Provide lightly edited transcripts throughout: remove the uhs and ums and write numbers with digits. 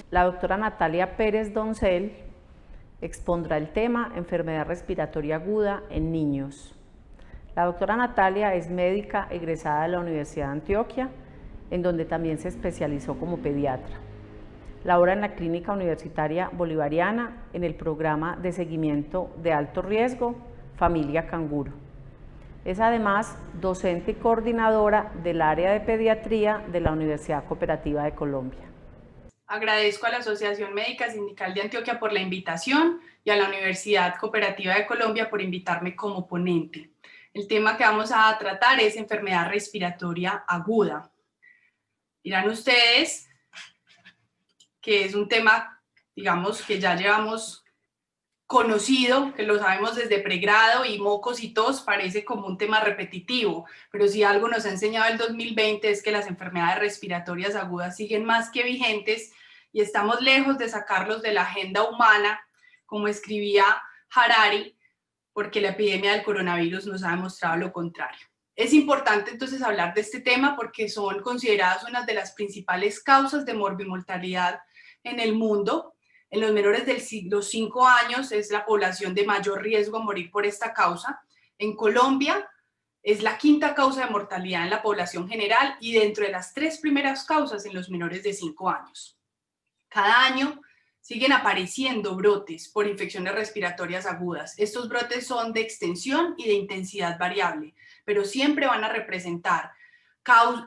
La doctora Natalia Pérez Doncel expondrá el tema enfermedad respiratoria aguda en niños. La doctora Natalia es médica egresada de la Universidad de Antioquia, en donde también se especializó como pediatra. Labora en la Clínica Universitaria Bolivariana en el programa de seguimiento de alto riesgo Familia Canguro. Es además docente y coordinadora del área de pediatría de la Universidad Cooperativa de Colombia. Agradezco a la Asociación Médica Sindical de Antioquia por la invitación y a la Universidad Cooperativa de Colombia por invitarme como ponente. El tema que vamos a tratar es enfermedad respiratoria aguda. Dirán ustedes que es un tema, digamos, que ya llevamos conocido, que lo sabemos desde pregrado y mocos y tos parece como un tema repetitivo, pero si algo nos ha enseñado el 2020 es que las enfermedades respiratorias agudas siguen más que vigentes y estamos lejos de sacarlos de la agenda humana, como escribía Harari, porque la epidemia del coronavirus nos ha demostrado lo contrario. Es importante entonces hablar de este tema porque son consideradas una de las principales causas de morbimortalidad en el mundo. En los menores de los 5 años es la población de mayor riesgo a morir por esta causa. En Colombia es la quinta causa de mortalidad en la población general y dentro de las 3 primeras causas en los menores de 5 años. Cada año siguen apareciendo brotes por infecciones respiratorias agudas. Estos brotes son de extensión y de intensidad variable, pero siempre van a representar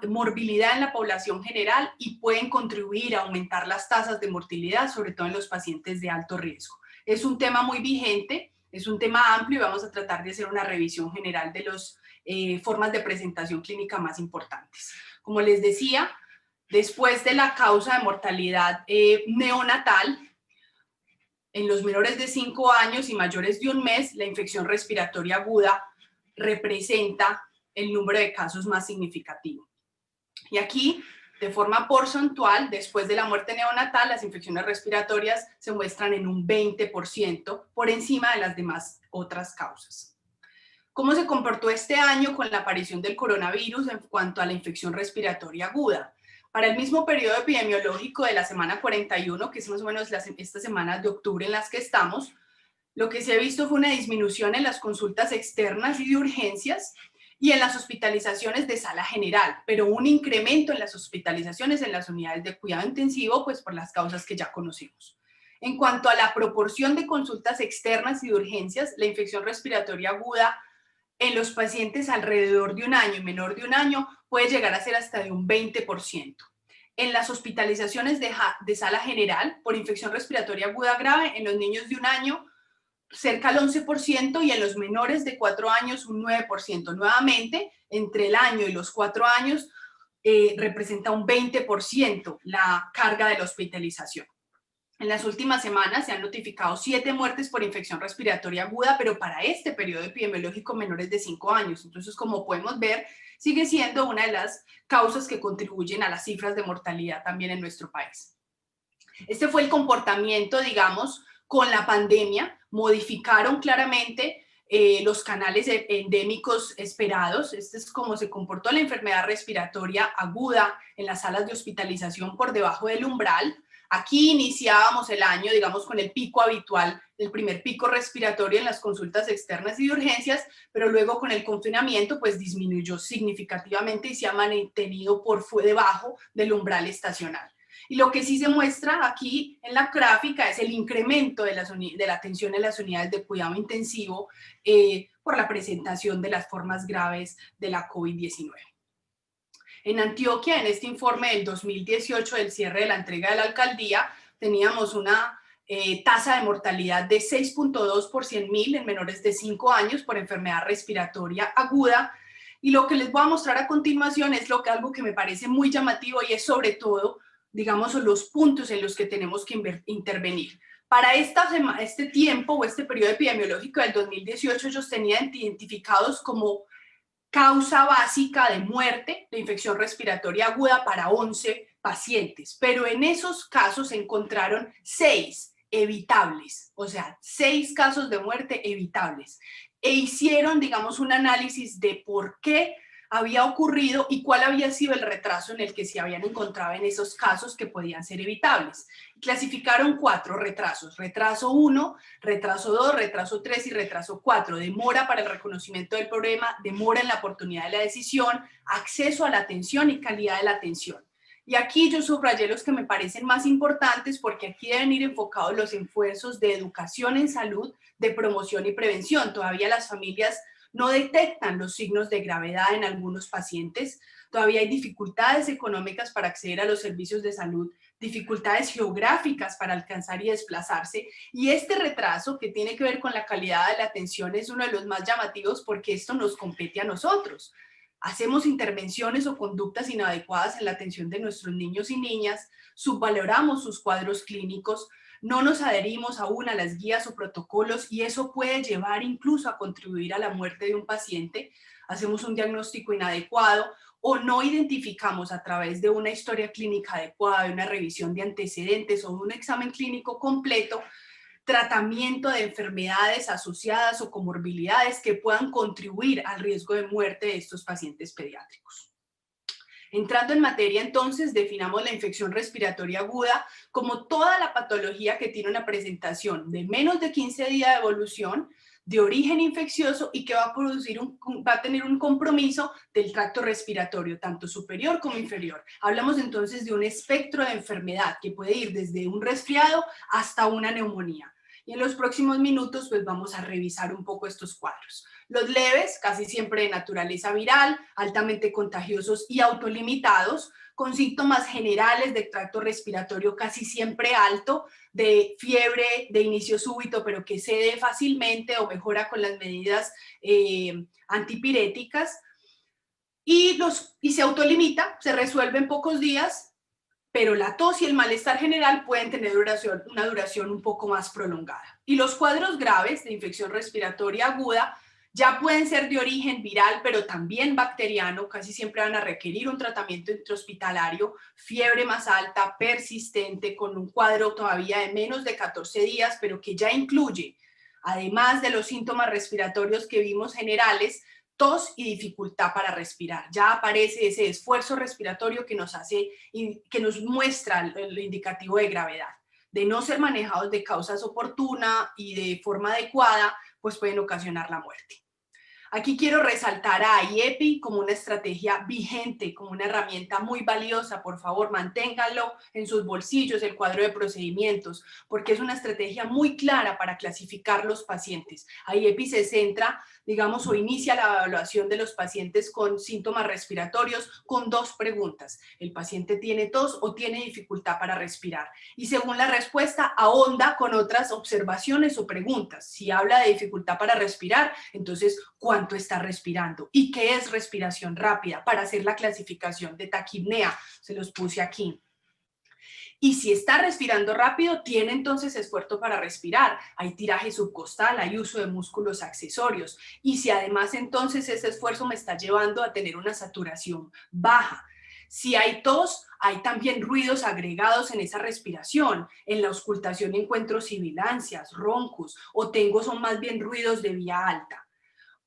morbilidad en la población general y pueden contribuir a aumentar las tasas de mortalidad, sobre todo en los pacientes de alto riesgo. Es un tema muy vigente, es un tema amplio y vamos a tratar de hacer una revisión general de las formas de presentación clínica más importantes. Como les decía, después de la causa de mortalidad neonatal, en los menores de 5 años y mayores de un mes, la infección respiratoria aguda representa el número de casos más significativo. Y aquí, de forma porcentual, después de la muerte neonatal, las infecciones respiratorias se muestran en un 20% por encima de las demás otras causas. ¿Cómo se comportó este año con la aparición del coronavirus en cuanto a la infección respiratoria aguda? Para el mismo periodo epidemiológico de la semana 41, que es más o menos estas semanas de octubre en las que estamos, lo que se ha visto fue una disminución en las consultas externas y de urgencias y en las hospitalizaciones de sala general, pero un incremento en las hospitalizaciones en las unidades de cuidado intensivo, pues por las causas que ya conocemos. En cuanto a la proporción de consultas externas y de urgencias, la infección respiratoria aguda en los pacientes alrededor de un año y menor de un año puede llegar a ser hasta de un 20%. En las hospitalizaciones de sala general por infección respiratoria aguda grave, en los niños de un año, cerca al 11% y en los menores de 4 años un 9%. Nuevamente, entre el año y los 4 años representa un 20% la carga de la hospitalización. En las últimas semanas se han notificado 7 muertes por infección respiratoria aguda, pero para este periodo epidemiológico menores de 5 años. Entonces, como podemos ver, sigue siendo una de las causas que contribuyen a las cifras de mortalidad también en nuestro país. Este fue el comportamiento, digamos, con la pandemia. Modificaron claramente los canales endémicos esperados. Este es como se comportó la enfermedad respiratoria aguda en las salas de hospitalización por debajo del umbral. Aquí iniciábamos el año, digamos, con el pico habitual, el primer pico respiratorio en las consultas externas y de urgencias, pero luego con el confinamiento, pues disminuyó significativamente y se ha mantenido por debajo del umbral estacional. Y lo que sí se muestra aquí en la gráfica es el incremento de la atención en las unidades de cuidado intensivo por la presentación de las formas graves de la COVID-19. En Antioquia, en este informe del 2018 del cierre de la entrega de la alcaldía, teníamos una tasa de mortalidad de 6.2 por 100.000 en menores de 5 años por enfermedad respiratoria aguda. Y lo que les voy a mostrar a continuación es algo que me parece muy llamativo y es sobre todo, digamos, los puntos en los que tenemos que intervenir. Para este tiempo o este periodo epidemiológico del 2018, ellos tenían identificados como causa básica de muerte de infección respiratoria aguda para 11 pacientes, pero en esos casos se encontraron 6 evitables, o sea, 6 casos de muerte evitables, e hicieron, digamos, un análisis de por qué había ocurrido y cuál había sido el retraso en el que se habían encontrado en esos casos que podían ser evitables. Clasificaron 4 retrasos: retraso 1, retraso 2, retraso 3 y retraso 4. Demora para el reconocimiento del problema, demora en la oportunidad de la decisión, acceso a la atención y calidad de la atención. Y aquí yo subrayé los que me parecen más importantes porque aquí deben ir enfocados los esfuerzos de educación en salud, de promoción y prevención. Todavía las familias no detectan los signos de gravedad en algunos pacientes, todavía hay dificultades económicas para acceder a los servicios de salud, dificultades geográficas para alcanzar y desplazarse, y este retraso que tiene que ver con la calidad de la atención es uno de los más llamativos porque esto nos compete a nosotros. Hacemos intervenciones o conductas inadecuadas en la atención de nuestros niños y niñas, subvaloramos sus cuadros clínicos, no nos adherimos aún a las guías o protocolos y eso puede llevar incluso a contribuir a la muerte de un paciente. Hacemos un diagnóstico inadecuado o no identificamos a través de una historia clínica adecuada, de una revisión de antecedentes o de un examen clínico completo, tratamiento de enfermedades asociadas o comorbilidades que puedan contribuir al riesgo de muerte de estos pacientes pediátricos. Entrando en materia, entonces, definamos la infección respiratoria aguda como toda la patología que tiene una presentación de menos de 15 días de evolución, de origen infeccioso y que va a tener un compromiso del tracto respiratorio, tanto superior como inferior. Hablamos entonces de un espectro de enfermedad que puede ir desde un resfriado hasta una neumonía. Y en los próximos minutos pues vamos a revisar un poco estos cuadros. Los leves, casi siempre de naturaleza viral, altamente contagiosos y autolimitados, con síntomas generales de tracto respiratorio casi siempre alto, de fiebre de inicio súbito, pero que cede fácilmente o mejora con las medidas antipiréticas, y se autolimita, se resuelve en pocos días, pero la tos y el malestar general pueden tener una duración un poco más prolongada. Y los cuadros graves de infección respiratoria aguda ya pueden ser de origen viral, pero también bacteriano, casi siempre van a requerir un tratamiento intrahospitalario, fiebre más alta, persistente, con un cuadro todavía de menos de 14 días, pero que ya incluye, además de los síntomas respiratorios que vimos generales, tos y dificultad para respirar. Ya aparece ese esfuerzo respiratorio que nos muestra el indicativo de gravedad. De no ser manejados de causas oportunas y de forma adecuada, pues pueden ocasionar la muerte. Aquí quiero resaltar a IEPI como una estrategia vigente, como una herramienta muy valiosa. Por favor, manténganlo en sus bolsillos, el cuadro de procedimientos, porque es una estrategia muy clara para clasificar los pacientes. IEPI se centra, digamos, o inicia la evaluación de los pacientes con síntomas respiratorios con 2 preguntas. ¿El paciente tiene tos o tiene dificultad para respirar? Y según la respuesta, ahonda con otras observaciones o preguntas. Si habla de dificultad para respirar, entonces, ¿cuánto está respirando? ¿Y qué es respiración rápida? Para hacer la clasificación de taquipnea, se los puse aquí. Y si está respirando rápido, tiene entonces esfuerzo para respirar. Hay tiraje subcostal, hay uso de músculos accesorios. Y si además entonces ese esfuerzo me está llevando a tener una saturación baja. Si hay tos, hay también ruidos agregados en esa respiración. En la auscultación encuentro sibilancias, roncos, o son más bien ruidos de vía alta.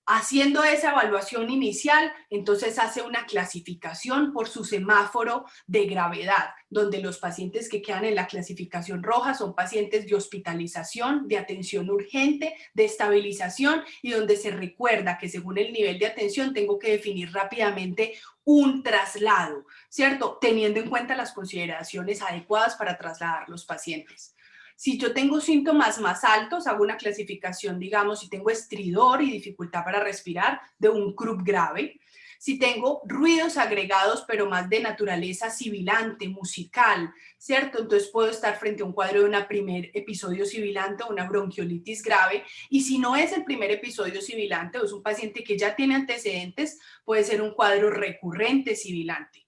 Haciendo esa evaluación inicial, entonces hace una clasificación por su semáforo de gravedad, donde los pacientes que quedan en la clasificación roja son pacientes de hospitalización, de atención urgente, de estabilización, y donde se recuerda que según el nivel de atención tengo que definir rápidamente un traslado, ¿cierto? Teniendo en cuenta las consideraciones adecuadas para trasladar los pacientes. Si yo tengo síntomas más altos, hago una clasificación, digamos, si tengo estridor y dificultad para respirar, de un Krupp grave. Si tengo ruidos agregados, pero más de naturaleza sibilante, musical, ¿cierto? Entonces puedo estar frente a un cuadro de un primer episodio sibilante o una bronquiolitis grave. Y si no es el primer episodio sibilante o es un paciente que ya tiene antecedentes, puede ser un cuadro recurrente sibilante.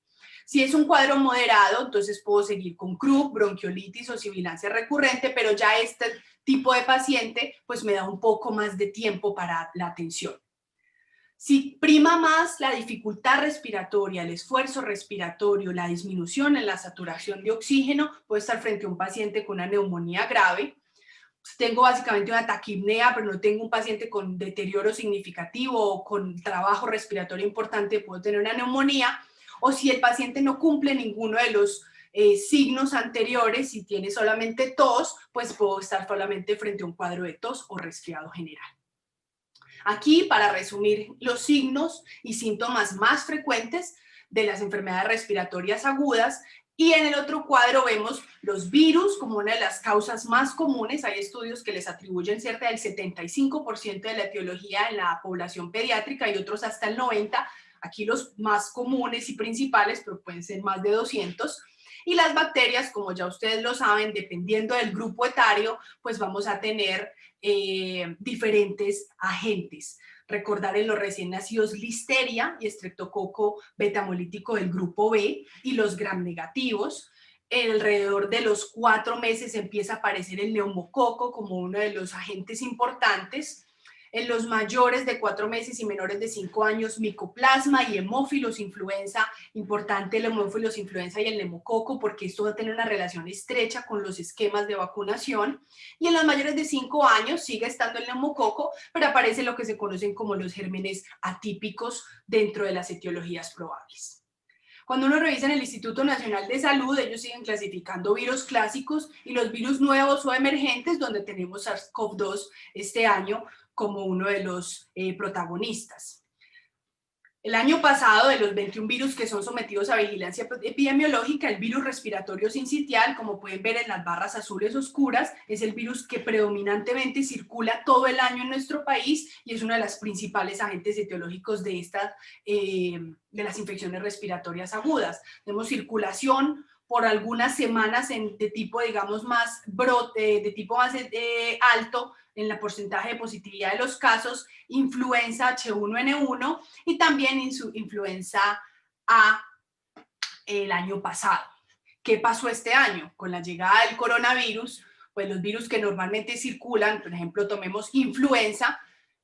Si es un cuadro moderado, entonces puedo seguir con Krupp, bronquiolitis o sibilancia recurrente, pero ya este tipo de paciente pues me da un poco más de tiempo para la atención. Si prima más la dificultad respiratoria, el esfuerzo respiratorio, la disminución en la saturación de oxígeno, puedo estar frente a un paciente con una neumonía grave. tengo básicamente una taquipnea, pero no tengo un paciente con deterioro significativo o con trabajo respiratorio importante, puedo tener una neumonía, o si el paciente no cumple ninguno de los signos anteriores, si tiene solamente tos, pues puedo estar solamente frente a un cuadro de tos o resfriado general. Aquí, para resumir los signos y síntomas más frecuentes de las enfermedades respiratorias agudas, y en el otro cuadro vemos los virus como una de las causas más comunes. Hay estudios que les atribuyen cerca del 75% de la etiología en la población pediátrica y otros hasta el 90%. Aquí los más comunes y principales, pero pueden ser más de 200. Y las bacterias, como ya ustedes lo saben, dependiendo del grupo etario, pues vamos a tener diferentes agentes. Recordar en los recién nacidos Listeria y Estreptococo betamolítico del grupo B y los gram negativos. Alrededor de los 4 meses empieza a aparecer el neumococo como uno de los agentes importantes. En los mayores de 4 meses y menores de 5 años, micoplasma y hemófilos influenza, importante el hemófilos influenza y el neumococo porque esto va a tener una relación estrecha con los esquemas de vacunación. Y en los mayores de 5 años sigue estando el neumococo, pero aparece lo que se conocen como los gérmenes atípicos dentro de las etiologías probables. Cuando uno revisa en el Instituto Nacional de Salud, ellos siguen clasificando virus clásicos y los virus nuevos o emergentes, donde tenemos SARS-CoV-2 este año como uno de los protagonistas. El año pasado, de los 21 virus que son sometidos a vigilancia epidemiológica, el virus respiratorio sincitial, como pueden ver en las barras azules oscuras, es el virus que predominantemente circula todo el año en nuestro país y es uno de los principales agentes etiológicos de las infecciones respiratorias agudas. Tenemos circulación por algunas semanas de tipo, digamos, más de tipo más alto en el porcentaje de positividad de los casos, influenza H1N1 y también influenza A el año pasado. ¿Qué pasó este año? Con la llegada del coronavirus, pues los virus que normalmente circulan, por ejemplo, tomemos influenza,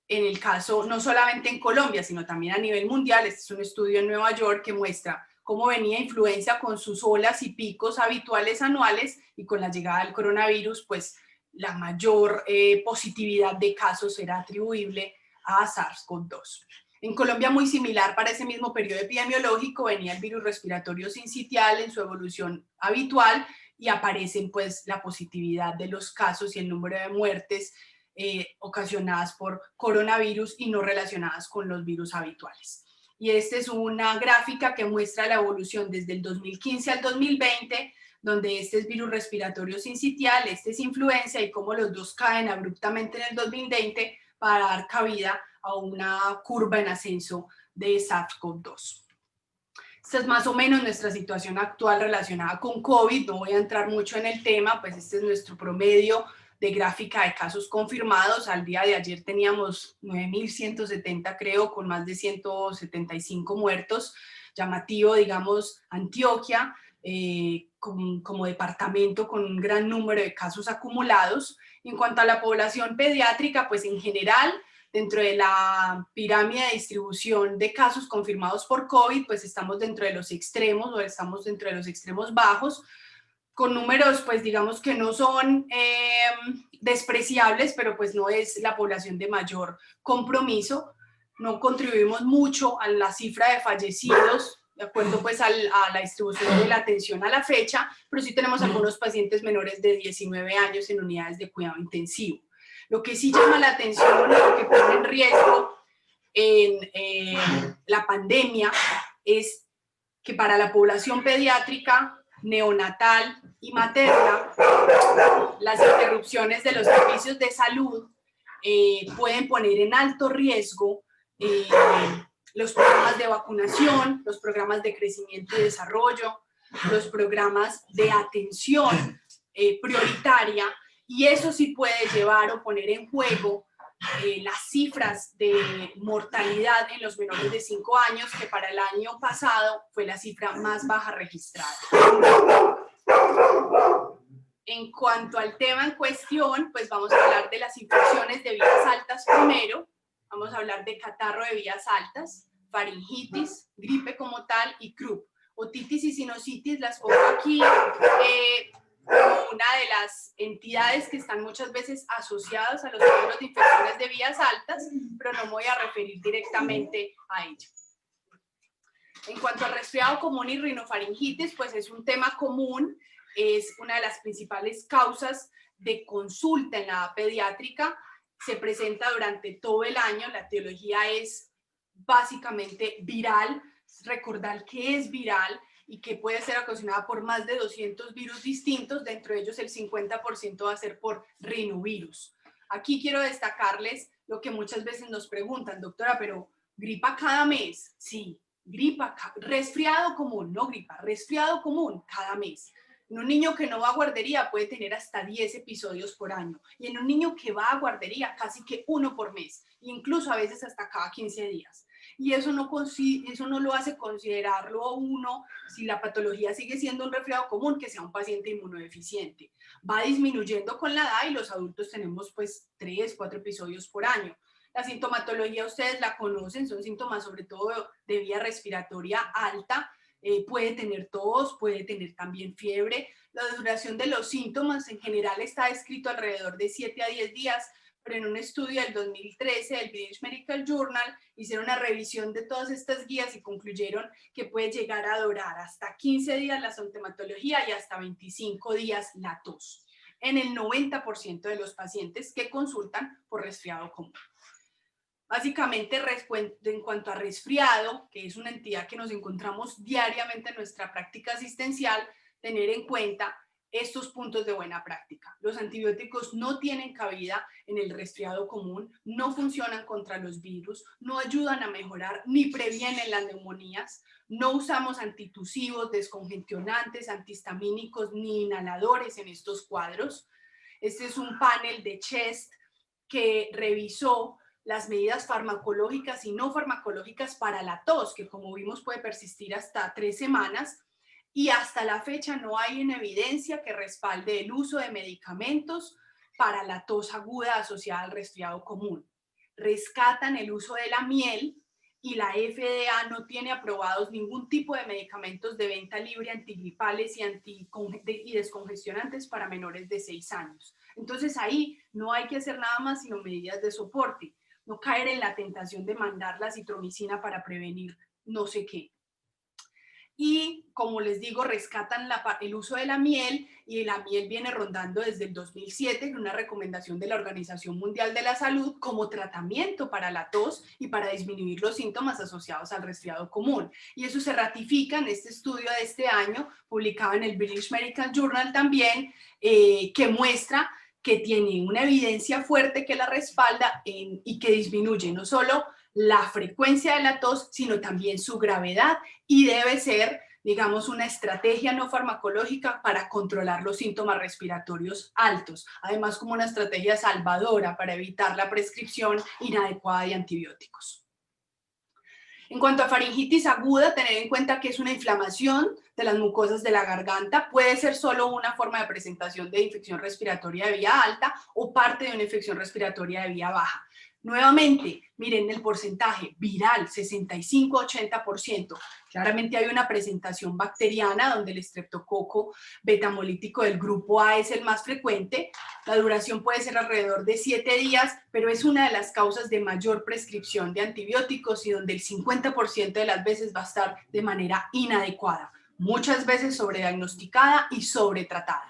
en el caso no solamente en Colombia, sino también a nivel mundial. Este es un estudio en Nueva York que muestra cómo venía influenza con sus olas y picos habituales anuales y con la llegada del coronavirus, pues la mayor positividad de casos era atribuible a SARS-CoV-2. En Colombia, muy similar para ese mismo periodo epidemiológico, venía el virus respiratorio sincitial en su evolución habitual y aparecen pues la positividad de los casos y el número de muertes ocasionadas por coronavirus y no relacionadas con los virus habituales. Y esta es una gráfica que muestra la evolución desde el 2015 al 2020, donde este es virus respiratorio sincitial, este es influenza y cómo los dos caen abruptamente en el 2020 para dar cabida a una curva en ascenso de SARS-CoV-2. Esta es más o menos nuestra situación actual relacionada con COVID. No voy a entrar mucho en el tema, pues este es nuestro promedio de gráfica de casos confirmados. Al día de ayer teníamos 9.170, creo, con más de 175 muertos. Llamativo, digamos, Antioquia, como departamento con un gran número de casos acumulados. En cuanto a la población pediátrica, pues en general, dentro de la pirámide de distribución de casos confirmados por COVID, pues estamos dentro de los extremos o estamos dentro de los extremos bajos, con números, pues digamos que no son despreciables, pero pues no es la población de mayor compromiso. No contribuimos mucho a la cifra de fallecidos, de acuerdo pues a la distribución de la atención a la fecha, pero sí tenemos algunos pacientes menores de 19 años en unidades de cuidado intensivo. Lo que sí llama la atención y lo que pone en riesgo en la pandemia es que para la población pediátrica, neonatal y materna, las interrupciones de los servicios de salud pueden poner en alto riesgo los programas de vacunación, los programas de crecimiento y desarrollo, los programas de atención prioritaria, y eso sí puede llevar o poner en juego las cifras de mortalidad en los menores de 5 años, que para el año pasado fue la cifra más baja registrada. En cuanto al tema en cuestión, pues vamos a hablar de las infecciones de vías altas primero. Vamos a hablar de catarro de vías altas, faringitis, gripe como tal y croup. Otitis y sinusitis las pongo aquí como una de las entidades que están muchas veces asociadas a los cuadros de infecciones de vías altas, pero no me voy a referir directamente a ello. En cuanto al resfriado común y rinofaringitis, pues es un tema común, es una de las principales causas de consulta en la edad pediátrica, se presenta durante todo el año, la etiología es básicamente viral, recordar que es viral y que puede ser ocasionada por más de 200 virus distintos, dentro de ellos el 50% va a ser por rinovirus. Aquí quiero destacarles lo que muchas veces nos preguntan, doctora, pero ¿gripa cada mes? Sí. Gripa, resfriado común, no gripa, resfriado común cada mes. En un niño que no va a guardería puede tener hasta 10 episodios por año. Y en un niño que va a guardería casi que 1 por mes, incluso a veces hasta cada 15 días. Y eso no lo hace considerarlo a uno, si la patología sigue siendo un resfriado común, que sea un paciente inmunodeficiente. Va disminuyendo con la edad y los adultos tenemos pues 3, 4 episodios por año. La sintomatología ustedes la conocen, son síntomas sobre todo de vía respiratoria alta, puede tener tos, puede tener también fiebre. La duración de los síntomas en general está descrito alrededor de 7 a 10 días, pero en un estudio del 2013 del British Medical Journal hicieron una revisión de todas estas guías y concluyeron que puede llegar a durar hasta 15 días la sintomatología y hasta 25 días la tos, en el 90% de los pacientes que consultan por resfriado común. Básicamente, en cuanto a resfriado, que es una entidad que nos encontramos diariamente en nuestra práctica asistencial, tener en cuenta estos puntos de buena práctica. Los antibióticos no tienen cabida en el resfriado común, no funcionan contra los virus, no ayudan a mejorar ni previenen las neumonías, no usamos antitusivos, descongestionantes, antihistamínicos ni inhaladores en estos cuadros. Este es un panel de CHEST que revisó las medidas farmacológicas y no farmacológicas para la tos, que como vimos puede persistir hasta 3 semanas, y hasta la fecha no hay en evidencia que respalde el uso de medicamentos para la tos aguda asociada al resfriado común. Rescatan el uso de la miel y la FDA no tiene aprobados ningún tipo de medicamentos de venta libre antigripales y descongestionantes para menores de 6 años. Entonces ahí no hay que hacer nada más sino medidas de soporte. No caer en la tentación de mandar la citromicina para prevenir no sé qué. Y como les digo, rescatan el uso de la miel, y la miel viene rondando desde el 2007, una recomendación de la Organización Mundial de la Salud como tratamiento para la tos y para disminuir los síntomas asociados al resfriado común. Y eso se ratifica en este estudio de este año, publicado en el British Medical Journal también, que muestra que tiene una evidencia fuerte que la respalda y que disminuye no solo la frecuencia de la tos, sino también su gravedad, y debe ser, digamos, una estrategia no farmacológica para controlar los síntomas respiratorios altos, además como una estrategia salvadora para evitar la prescripción inadecuada de antibióticos. En cuanto a faringitis aguda, tener en cuenta que es una inflamación de las mucosas de la garganta, puede ser solo una forma de presentación de infección respiratoria de vía alta o parte de una infección respiratoria de vía baja. Nuevamente, miren el porcentaje viral, 65-80%. Claramente hay una presentación bacteriana donde el estreptococo betamolítico del grupo A es el más frecuente. La duración puede ser alrededor de 7 días, pero es una de las causas de mayor prescripción de antibióticos y donde el 50% de las veces va a estar de manera inadecuada, muchas veces sobrediagnosticada y sobretratada.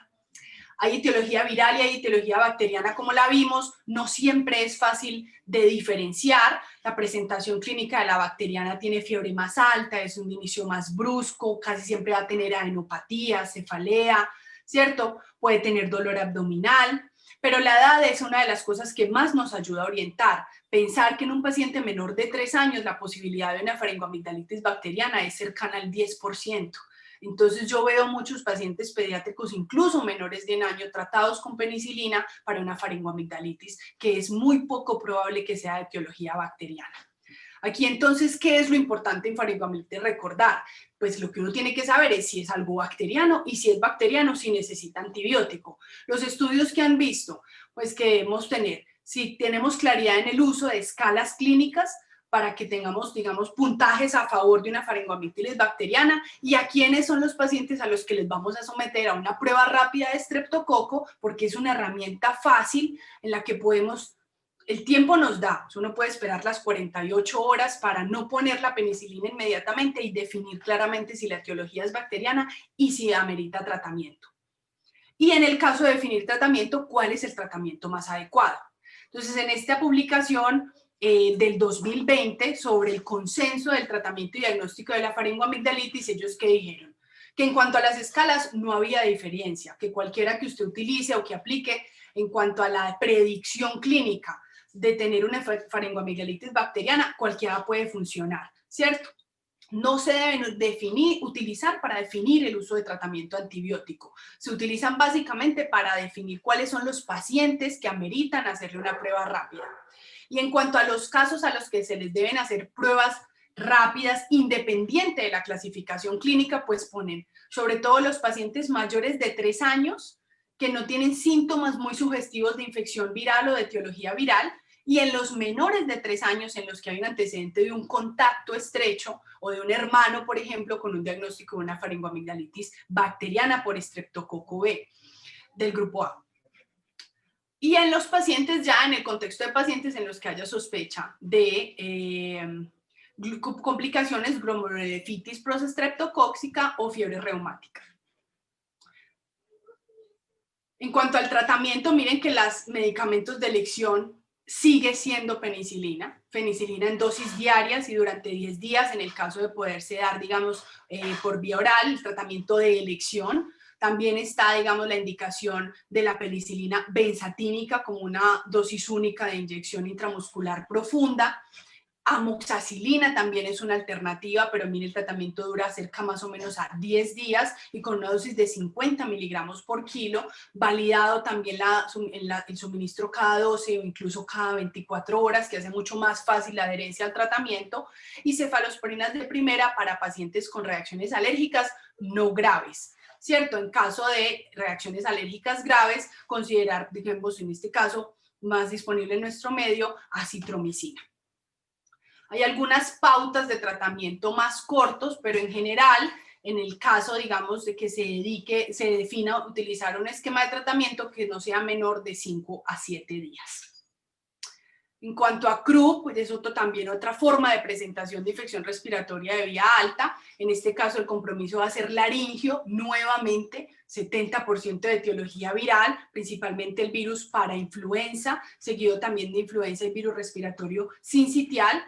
Hay etiología viral y hay etiología bacteriana, como la vimos, no siempre es fácil de diferenciar. La presentación clínica de la bacteriana tiene fiebre más alta, es un inicio más brusco, casi siempre va a tener adenopatía, cefalea, ¿cierto? Puede tener dolor abdominal, pero la edad es una de las cosas que más nos ayuda a orientar. Pensar que en un paciente menor de 3 años la posibilidad de una faringoamigdalitis bacteriana es cercana al 10%. Entonces yo veo muchos pacientes pediátricos, incluso menores de 1 año, tratados con penicilina para una faringoamigdalitis, que es muy poco probable que sea de etiología bacteriana. Aquí entonces, ¿qué es lo importante en faringoamigdalitis? Recordar, pues lo que uno tiene que saber es si es algo bacteriano, y si es bacteriano, si necesita antibiótico. Los estudios que han visto, pues que debemos tener, si tenemos claridad en el uso de escalas clínicas, para que tengamos, digamos, puntajes a favor de una faringoamígdalis bacteriana, y a quiénes son los pacientes a los que les vamos a someter a una prueba rápida de estreptococo, porque es una herramienta fácil en la que podemos, el tiempo nos da, uno puede esperar las 48 horas para no poner la penicilina inmediatamente y definir claramente si la etiología es bacteriana y si amerita tratamiento. Y en el caso de definir tratamiento, ¿cuál es el tratamiento más adecuado? Entonces, en esta publicación del 2020 sobre el consenso del tratamiento y diagnóstico de la faringoamigdalitis, ellos que dijeron que en cuanto a las escalas no había diferencia, que cualquiera que usted utilice o que aplique en cuanto a la predicción clínica de tener una faringoamigdalitis bacteriana, cualquiera puede funcionar, ¿cierto? No se deben utilizar para definir el uso de tratamiento antibiótico. Se utilizan básicamente para definir cuáles son los pacientes que ameritan hacerle una prueba rápida. Y en cuanto a los casos a los que se les deben hacer pruebas rápidas, independiente de la clasificación clínica, pues ponen sobre todo los pacientes mayores de 3 años que no tienen síntomas muy sugestivos de infección viral o de etiología viral, y en los menores de 3 años en los que hay un antecedente de un contacto estrecho o de un hermano, por ejemplo, con un diagnóstico de una faringoamigdalitis bacteriana por estreptococo B del grupo A. Y en los pacientes, ya en el contexto de pacientes en los que haya sospecha de complicaciones, glomerulonephritis prostreptocóxica o fiebre reumática. En cuanto al tratamiento, miren que los medicamentos de elección sigue siendo penicilina en dosis diarias y durante 10 días, en el caso de poderse dar, digamos, por vía oral, el tratamiento de elección. También está, digamos, la indicación de la penicilina benzatínica como una dosis única de inyección intramuscular profunda. Amoxicilina también es una alternativa, pero mire, el tratamiento dura cerca más o menos a 10 días y con una dosis de 50 miligramos por kilo, validado también el suministro cada 12 o incluso cada 24 horas, que hace mucho más fácil la adherencia al tratamiento, y cefalosporinas de primera para pacientes con reacciones alérgicas no graves, ¿cierto? En caso de reacciones alérgicas graves, considerar, digamos, en este caso, más disponible en nuestro medio, acitromicina. Hay algunas pautas de tratamiento más cortos, pero en general, en el caso, digamos, de que se defina utilizar un esquema de tratamiento que no sea menor de 5 a 7 días. En cuanto a CRUB, pues es también otra forma de presentación de infección respiratoria de vía alta. En este caso, el compromiso va a ser laringio, nuevamente, 70% de etiología viral, principalmente el virus para influenza, seguido también de influenza y virus respiratorio sincitial.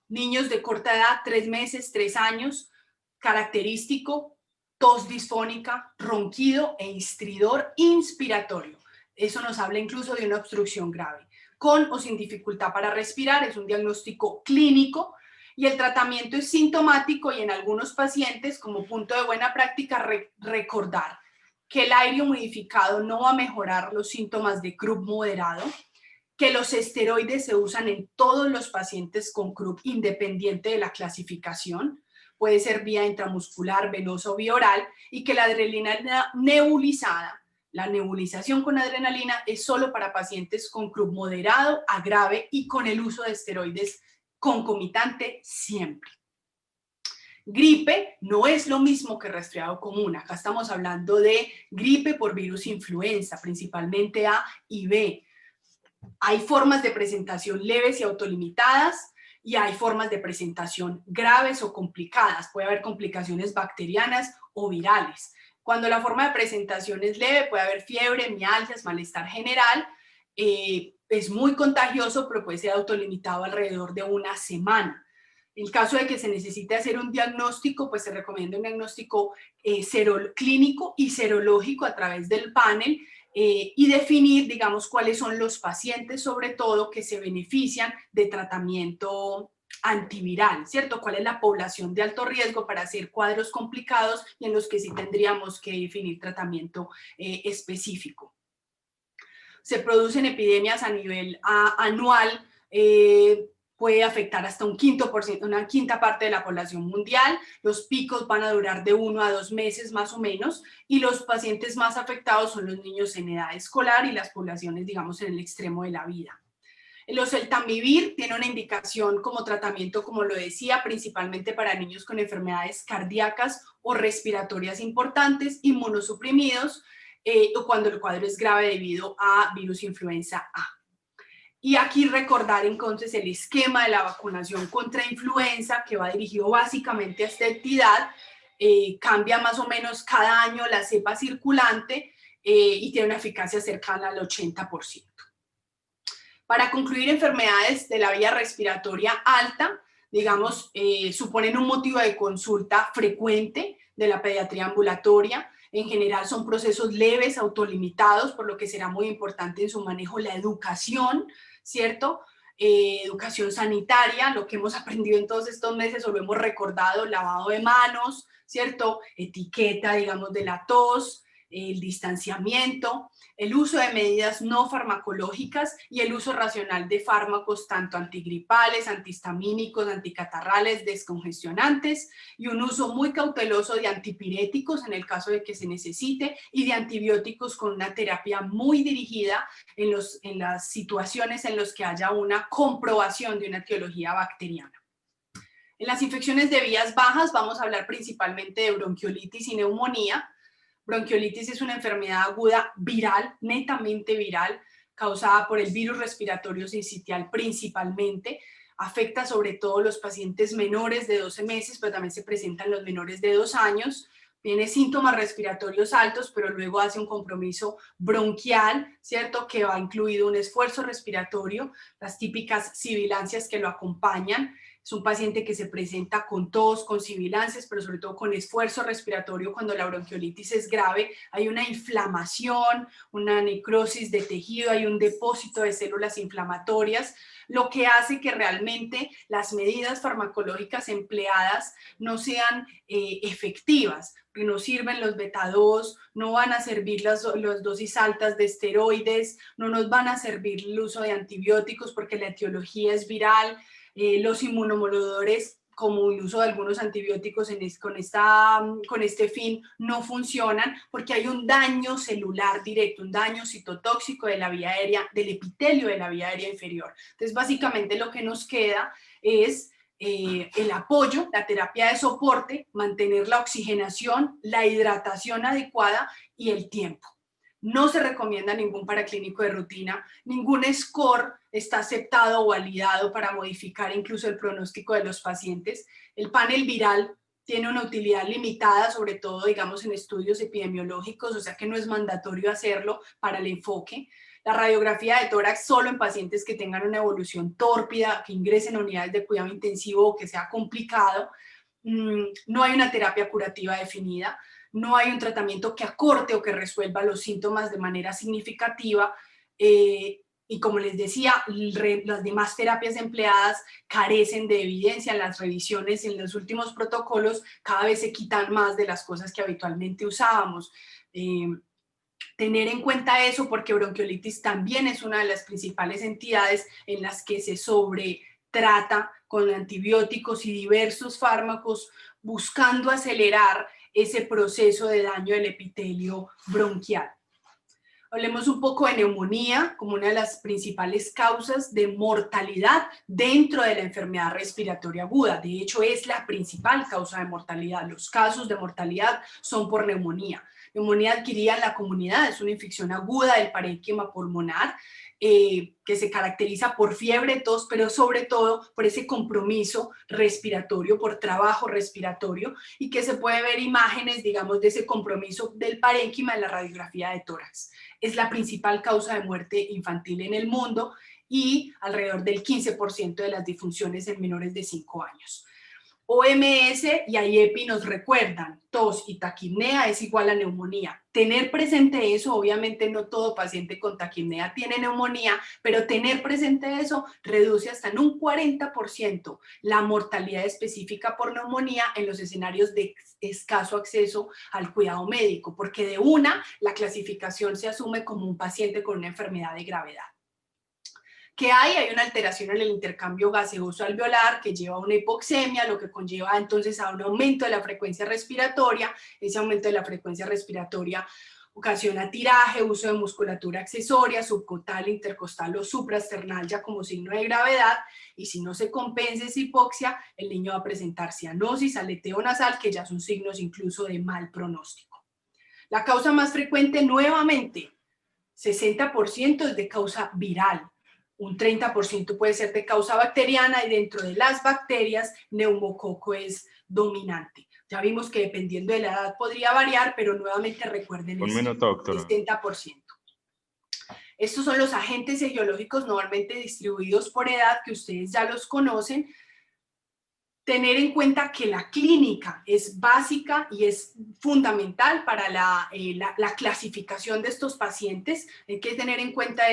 Niños de corta edad, 3 meses, 3 años, característico, tos disfónica, ronquido e estridor inspiratorio. Eso nos habla incluso de una obstrucción grave. Con o sin dificultad para respirar, es un diagnóstico clínico, y el tratamiento es sintomático, y en algunos pacientes, como punto de buena práctica, recordar que el aire humidificado no va a mejorar los síntomas de CRUB moderado, que los esteroides se usan en todos los pacientes con CRUB independiente de la clasificación, puede ser vía intramuscular, venosa o vía oral, y que la adrenalina nebulizada, la nebulización con adrenalina, es solo para pacientes con CRUB moderado a grave y con el uso de esteroides concomitante siempre. Gripe no es lo mismo que resfriado común. Acá estamos hablando de gripe por virus influenza, principalmente A y B. Hay formas de presentación leves y autolimitadas, y hay formas de presentación graves o complicadas. Puede haber complicaciones bacterianas o virales. Cuando la forma de presentación es leve, puede haber fiebre, mialgias, malestar general. Es muy contagioso, pero puede ser autolimitado alrededor de una semana. En caso de que se necesite hacer un diagnóstico, pues se recomienda un diagnóstico clínico y serológico a través del panel, y definir, digamos, cuáles son los pacientes, sobre todo, que se benefician de tratamiento antiviral, ¿cierto? ¿Cuál es la población de alto riesgo para hacer cuadros complicados y en los que sí tendríamos que definir tratamiento específico? Se producen epidemias a nivel anual, puede afectar hasta una quinta parte de la población mundial. Los picos van a durar de 1 a 2 meses más o menos, y los pacientes más afectados son los niños en edad escolar y las poblaciones, digamos, en el extremo de la vida. El oseltamivir tiene una indicación como tratamiento, como lo decía, principalmente para niños con enfermedades cardíacas o respiratorias importantes, inmunosuprimidos, o cuando el cuadro es grave debido a virus influenza A. Y aquí recordar entonces el esquema de la vacunación contra influenza, que va dirigido básicamente a esta entidad, cambia más o menos cada año la cepa circulante y tiene una eficacia cercana al 80%. Para concluir, enfermedades de la vía respiratoria alta, digamos, suponen un motivo de consulta frecuente de la pediatría ambulatoria. En general son procesos leves, autolimitados, por lo que será muy importante en su manejo la educación, ¿cierto? Educación sanitaria, lo que hemos aprendido en todos estos meses o lo hemos recordado, lavado de manos, ¿cierto? Etiqueta, digamos, de la tos, el distanciamiento, el uso de medidas no farmacológicas y el uso racional de fármacos tanto antigripales, antihistamínicos, anticatarrales, descongestionantes y un uso muy cauteloso de antipiréticos en el caso de que se necesite y de antibióticos con una terapia muy dirigida en las situaciones en las que haya una comprobación de una etiología bacteriana. En las infecciones de vías bajas vamos a hablar principalmente de bronquiolitis y neumonía. Bronquiolitis es una enfermedad aguda viral, netamente viral, causada por el virus respiratorio sincitial principalmente. Afecta sobre todo a los pacientes menores de 12 meses, pero también se presenta en los menores de 2 años. Tiene síntomas respiratorios altos, pero luego hace un compromiso bronquial, ¿cierto? Que va incluido un esfuerzo respiratorio, las típicas sibilancias que lo acompañan. Es un paciente que se presenta con tos, con sibilancias, pero sobre todo con esfuerzo respiratorio cuando la bronquiolitis es grave. Hay una inflamación, una necrosis de tejido, hay un depósito de células inflamatorias, lo que hace que realmente las medidas farmacológicas empleadas no sean efectivas. No sirven los beta-2, no van a servir las dosis altas de esteroides, no nos van a servir el uso de antibióticos porque la etiología es viral. Los inmunomoduladores, como el uso de algunos antibióticos con este fin, no funcionan porque hay un daño celular directo, un daño citotóxico de la vía aérea, del epitelio de la vía aérea inferior. Entonces, básicamente lo que nos queda es el apoyo, la terapia de soporte, mantener la oxigenación, la hidratación adecuada y el tiempo. No se recomienda ningún paraclínico de rutina, ningún score está aceptado o validado para modificar incluso el pronóstico de los pacientes. El panel viral tiene una utilidad limitada, sobre todo, digamos, en estudios epidemiológicos, o sea que no es mandatorio hacerlo para el enfoque. La radiografía de tórax solo en pacientes que tengan una evolución tórpida, que ingresen a unidades de cuidado intensivo o que sea complicado. No hay una terapia curativa definida. No hay un tratamiento que acorte o que resuelva los síntomas de manera significativa y como les decía, las demás terapias empleadas carecen de evidencia. En las revisiones, en los últimos protocolos, cada vez se quitan más de las cosas que habitualmente usábamos. Tener en cuenta eso porque bronquiolitis también es una de las principales entidades en las que se sobretrata con antibióticos y diversos fármacos buscando acelerar ese proceso de daño del epitelio bronquial. Hablemos un poco de neumonía como una de las principales causas de mortalidad dentro de la enfermedad respiratoria aguda. De hecho, es la principal causa de mortalidad. Los casos de mortalidad son por neumonía. Neumonía adquirida en la comunidad es una infección aguda del parénquima pulmonar que se caracteriza por fiebre, tos, pero sobre todo por ese compromiso respiratorio, por trabajo respiratorio y que se puede ver imágenes, digamos, de ese compromiso del parénquima en la radiografía de tórax. Es la principal causa de muerte infantil en el mundo y alrededor del 15% de las disfunciones en menores de 5 años. OMS y IEPI nos recuerdan, tos y taquipnea es igual a neumonía. Tener presente eso, obviamente no todo paciente con taquipnea tiene neumonía, pero tener presente eso reduce hasta en un 40% la mortalidad específica por neumonía en los escenarios de escaso acceso al cuidado médico, porque de una, la clasificación se asume como un paciente con una enfermedad de gravedad. ¿Qué hay? Hay una alteración en el intercambio gaseoso alveolar que lleva a una hipoxemia, lo que conlleva entonces a un aumento de la frecuencia respiratoria. Ese aumento de la frecuencia respiratoria Ocasiona tiraje, uso de musculatura accesoria, subcostal, intercostal o supraesternal ya como signo de gravedad, y si no se compensa esa hipoxia, el niño va a presentar cianosis, aleteo nasal, que ya son signos incluso de mal pronóstico. La causa más frecuente, nuevamente, 60% es de causa viral, un 30% puede ser de causa bacteriana, y dentro de las bacterias, neumococo es dominante. Ya vimos que dependiendo de la edad podría variar, pero nuevamente recuerden Un esto, minuto, doctora. 60%. Estos son los agentes etiológicos normalmente distribuidos por edad, que ustedes ya los conocen. Tener en cuenta que la clínica es básica y es fundamental para la clasificación de estos pacientes. Hay que tener en cuenta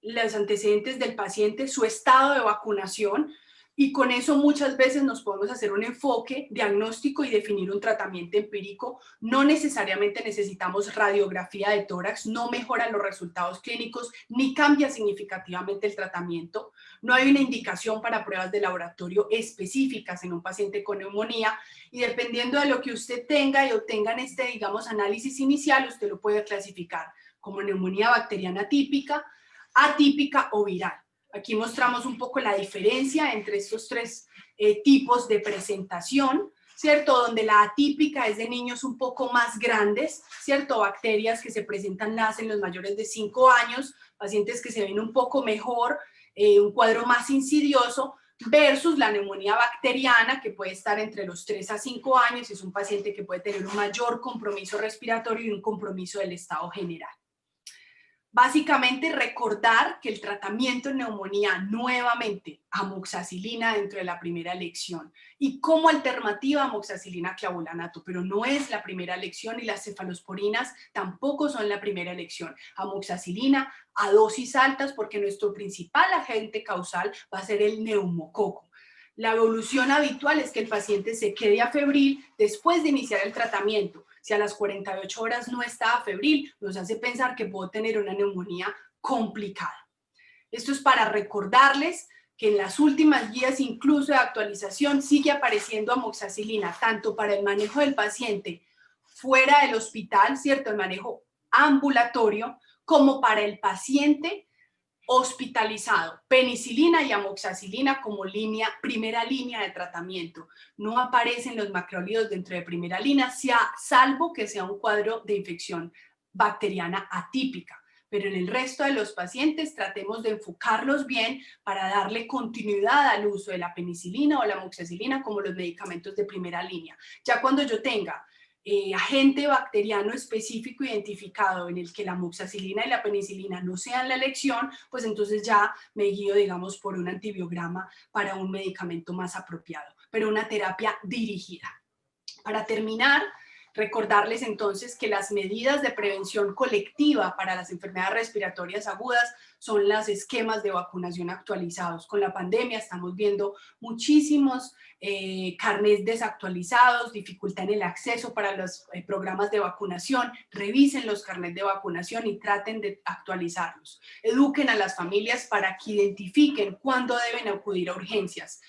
los antecedentes del paciente, su estado de vacunación, y con eso muchas veces nos podemos hacer un enfoque diagnóstico y definir un tratamiento empírico. No necesariamente necesitamos radiografía de tórax, no mejora los resultados clínicos ni cambia significativamente el tratamiento. No hay una indicación para pruebas de laboratorio específicas en un paciente con neumonía, y dependiendo de lo que usted tenga y obtenga en este, digamos, análisis inicial, usted lo puede clasificar como neumonía bacteriana típica, atípica o viral. Aquí mostramos un poco la diferencia entre estos tres tipos de presentación, ¿cierto? Donde la atípica es de niños un poco más grandes, ¿cierto? Bacterias que se presentan más en los mayores de 5 años, pacientes que se ven un poco mejor, un cuadro más insidioso, versus la neumonía bacteriana, que puede estar entre los 3 a 5 años, es un paciente que puede tener un mayor compromiso respiratorio y un compromiso del estado general. Básicamente recordar que el tratamiento en neumonía, nuevamente, amoxicilina dentro de la primera elección, y como alternativa amoxicilina clavulanato, pero no es la primera elección, y las cefalosporinas tampoco son la primera elección. Amoxicilina a dosis altas, porque nuestro principal agente causal va a ser el neumococo. La evolución habitual es que el paciente se quede afebril después de iniciar el tratamiento. Si a las 48 horas no está afebril, nos hace pensar que puedo tener una neumonía complicada. Esto es para recordarles que en las últimas guías, incluso de actualización, sigue apareciendo amoxicilina, tanto para el manejo del paciente fuera del hospital, ¿cierto? El manejo ambulatorio, como para el paciente hospitalizado, penicilina y amoxicilina como primera línea de tratamiento. No aparecen los macrólidos dentro de primera línea, salvo que sea un cuadro de infección bacteriana atípica. Pero en el resto de los pacientes tratemos de enfocarlos bien para darle continuidad al uso de la penicilina o la amoxicilina como los medicamentos de primera línea. Ya cuando yo tenga agente bacteriano específico identificado en el que la amoxicilina y la penicilina no sean la elección, pues entonces ya me guío, digamos, por un antibiograma para un medicamento más apropiado, pero una terapia dirigida. Para terminar, recordarles entonces que las medidas de prevención colectiva para las enfermedades respiratorias agudas son los esquemas de vacunación actualizados. Con la pandemia estamos viendo muchísimos carnets desactualizados, dificultad en el acceso para los programas de vacunación. Revisen los carnets de vacunación y traten de actualizarlos. Eduquen a las familias para que identifiquen cuándo deben acudir a urgencias.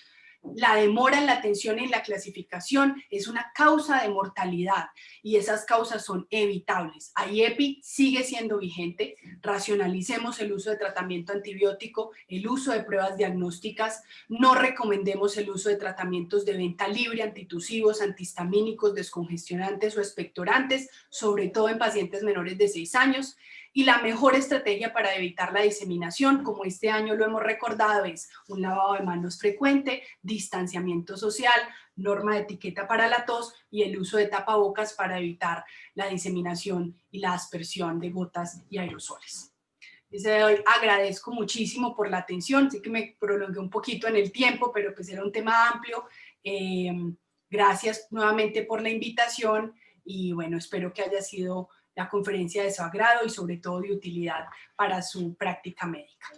La demora en la atención y en la clasificación es una causa de mortalidad, y esas causas son evitables. AIEPI sigue siendo vigente. Racionalicemos el uso de tratamiento antibiótico, el uso de pruebas diagnósticas. No recomendemos el uso de tratamientos de venta libre, antitusivos, antihistamínicos, descongestionantes o expectorantes, sobre todo en pacientes menores de 6 años. Y la mejor estrategia para evitar la diseminación, como este año lo hemos recordado, es un lavado de manos frecuente, distanciamiento social, norma de etiqueta para la tos y el uso de tapabocas para evitar la diseminación y la aspersión de gotas y aerosoles. Hoy agradezco muchísimo por la atención. Sé que me prolongué un poquito en el tiempo, pero pues era un tema amplio. Gracias nuevamente por la invitación, y bueno, espero que haya sido la conferencia de su agrado y sobre todo de utilidad para su práctica médica.